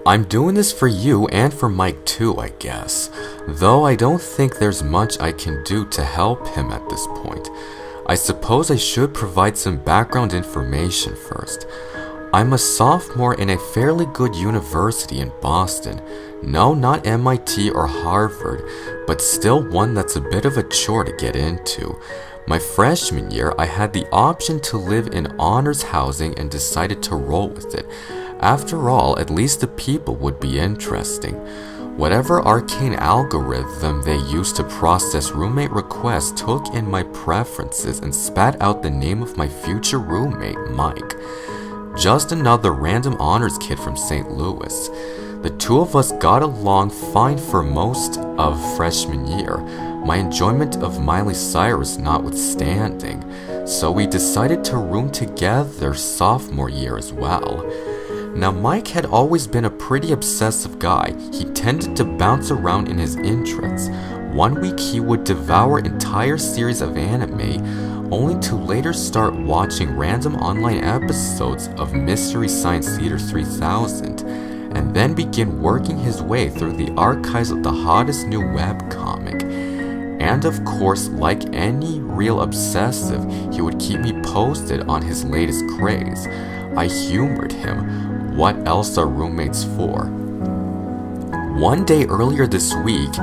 I'm doing this for you and for Mike too, I guess. Though I don't think there's much I can do to help him at this point. I suppose I should provide some background information first. I'm a sophomore in a fairly good university in Boston. No, not MIT or Harvard, but still one that's a bit of a chore to get into. My freshman year, I had the option to live in honors housing and decided to roll with it. After all, at least the people would be interesting. Whatever arcane algorithm they used to process roommate requests took in my preferences and spat out the name of my future roommate, Mike. Just another random honors kid from St. Louis. The two of us got along fine for most of freshman year, my enjoyment of Miley Cyrus notwithstanding, so we decided to room together sophomore year as well. Now, Mike had always been a pretty obsessive guy. He tended to bounce around in his interests. One week he would devour entire series of anime, only to later start watching random online episodes of Mystery Science Theater 3000, and then begin working his way through the archives of the hottest new webcomic. And of course, like any real obsessive, he would keep me posted on his latest craze. I humored him. What else are roommates for? One day earlier this week,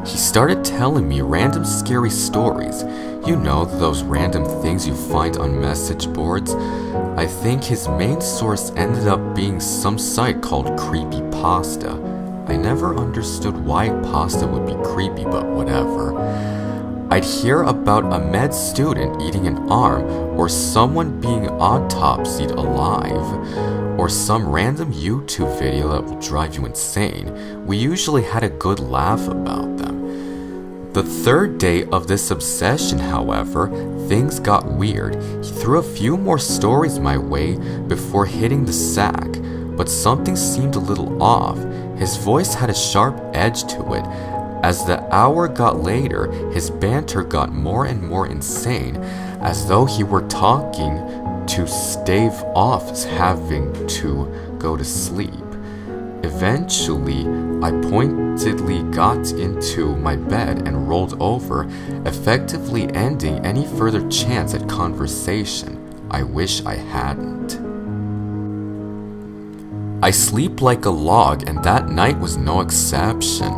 he started telling me random scary stories. You know, those random things you find on message boards. I think his main source ended up being some site called Creepypasta. I never understood why pasta would be creepy, but whatever. I'd hear about a med student eating an arm, or someone being autopsied alive, or some random YouTube video that will drive you insane. We usually had a good laugh about them. The third day of this obsession, however, things got weird. He threw a few more stories my way before hitting the sack, but something seemed a little off. His voice had a sharp edge to it. As the hour got later, his banter got more and more insane, as though he were talking to stave off having to go to sleep. Eventually, I pointedly got into my bed and rolled over, effectively ending any further chance at conversation. I wish I hadn't. I sleep like a log, and that night was no exception.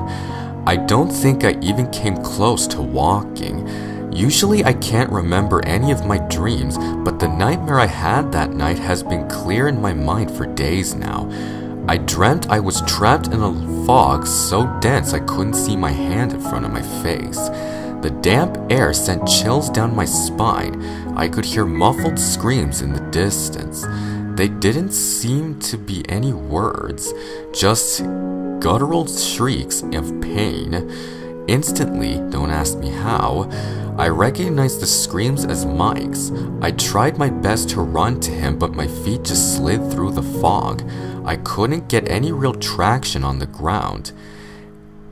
I don't think I even came close to walking. Usually I can't remember any of my dreams, but the nightmare I had that night has been clear in my mind for days now. I dreamt I was trapped in a fog so dense I couldn't see my hand in front of my face. The damp air sent chills down my spine. I could hear muffled screams in the distance. They didn't seem to be any words, just guttural shrieks of pain. Instantly, don't ask me how, I recognized the screams as Mike's. I tried my best to run to him, but my feet just slid through the fog. I couldn't get any real traction on the ground,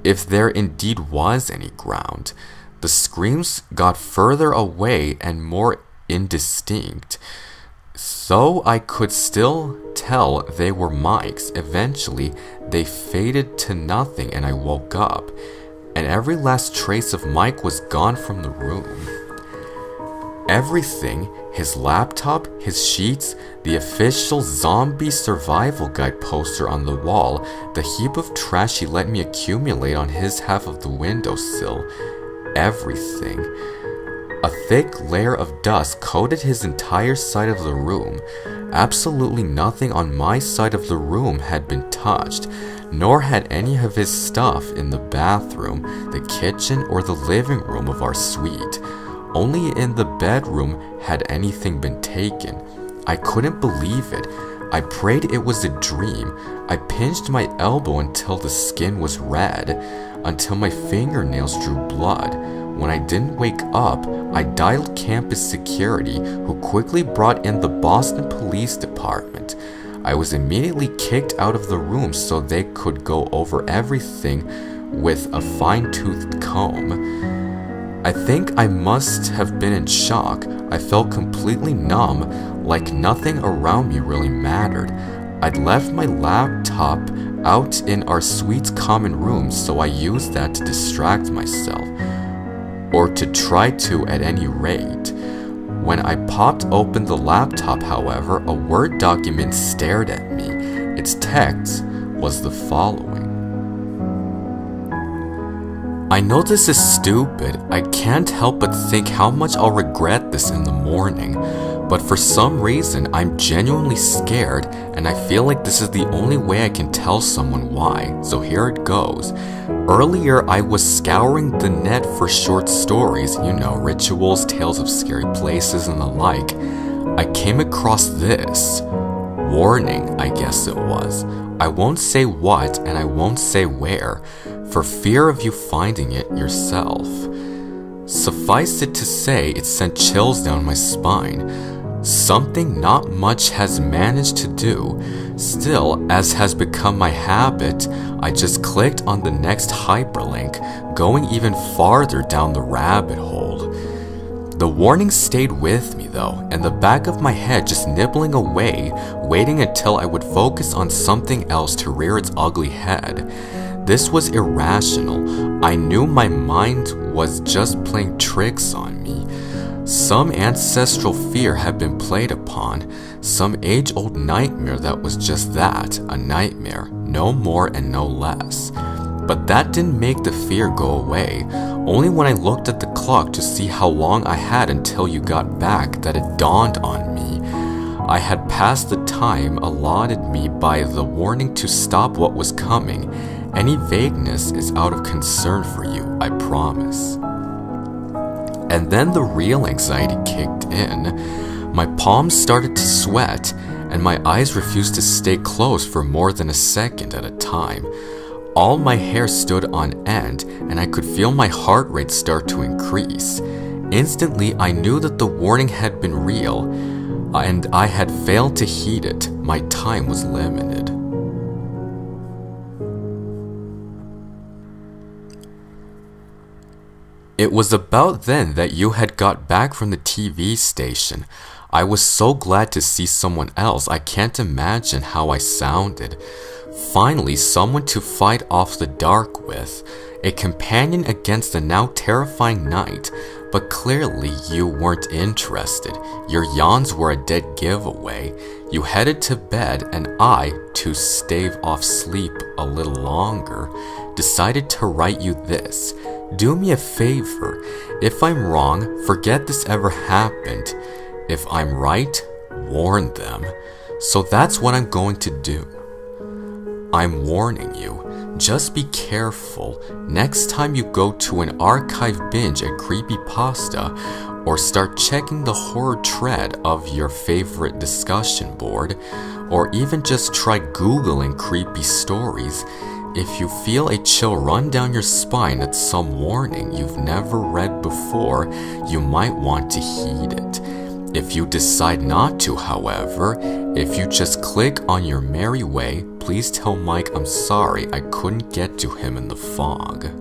if there indeed was any ground. The screams got further away and more indistinct, so I could still tell they were Mike's. Eventually, they faded to nothing and I woke up, and every last trace of Mike was gone from the room. Everything, his laptop, his sheets, the official zombie survival guide poster on the wall, the heap of trash he let me accumulate on his half of the windowsill, everything. A thick layer of dust coated his entire side of the room. Absolutely nothing on my side of the room had been touched, nor had any of his stuff in the bathroom, the kitchen, or the living room of our suite. Only in the bedroom had anything been taken. I couldn't believe it. I prayed it was a dream. I pinched my elbow until the skin was red, until my fingernails drew blood. When I didn't wake up, I dialed campus security, who quickly brought in the Boston Police Department. I was immediately kicked out of the room so they could go over everything with a fine-toothed comb. I think I must have been in shock. I felt completely numb, like nothing around me really mattered. I'd left my laptop laptop out in our suite's common room, so I used that to distract myself, or to try to at any rate. When I popped open the laptop, however, a Word document stared at me. Its text was the following. I know this is stupid. I can't help but think how much I'll regret this in the morning. But for some reason, I'm genuinely scared, and I feel like this is the only way I can tell someone why, so here it goes. Earlier, I was scouring the net for short stories, rituals, tales of scary places, and the like. I came across this. Warning, I guess it was. I won't say what, and I won't say where, for fear of you finding it yourself. Suffice it to say, it sent chills down my spine. Something not much has managed to do. Still, as has become my habit, I just clicked on the next hyperlink, going even farther down the rabbit hole. The warning stayed with me though, and the back of my head just nibbling away, waiting until I would focus on something else to rear its ugly head. This was irrational. I knew my mind was just playing tricks on me. Some ancestral fear had been played upon, some age-old nightmare that was just that, a nightmare, no more and no less. But that didn't make the fear go away. Only when I looked at the clock to see how long I had until you got back that it dawned on me. I had passed the time allotted me by the warning to stop what was coming. Any vagueness is out of concern for you, I promise. And then the real anxiety kicked in. My palms started to sweat, and my eyes refused to stay closed for more than a second at a time. All my hair stood on end, and I could feel my heart rate start to increase. Instantly, I knew that the warning had been real, and I had failed to heed it. My time was limited. It was about then that you had got back from the TV station. I was so glad to see someone else. I can't imagine how I sounded. Finally, someone to fight off the dark with. A companion against the now terrifying night. But clearly you weren't interested. Your yawns were a dead giveaway. You headed to bed, and I, to stave off sleep a little longer, decided to write you this. Do me a favor. If I'm wrong, forget this ever happened. If I'm right, warn them. So that's what I'm going to do. I'm warning you. Just be careful. Next time you go to an archive binge at Creepypasta, or start checking the horror thread of your favorite discussion board, or even just try Googling creepy stories, if you feel a chill run down your spine at some warning you've never read before, you might want to heed it. If you decide not to, however, if you just click on your merry way, please tell Mike I'm sorry I couldn't get to him in the fog.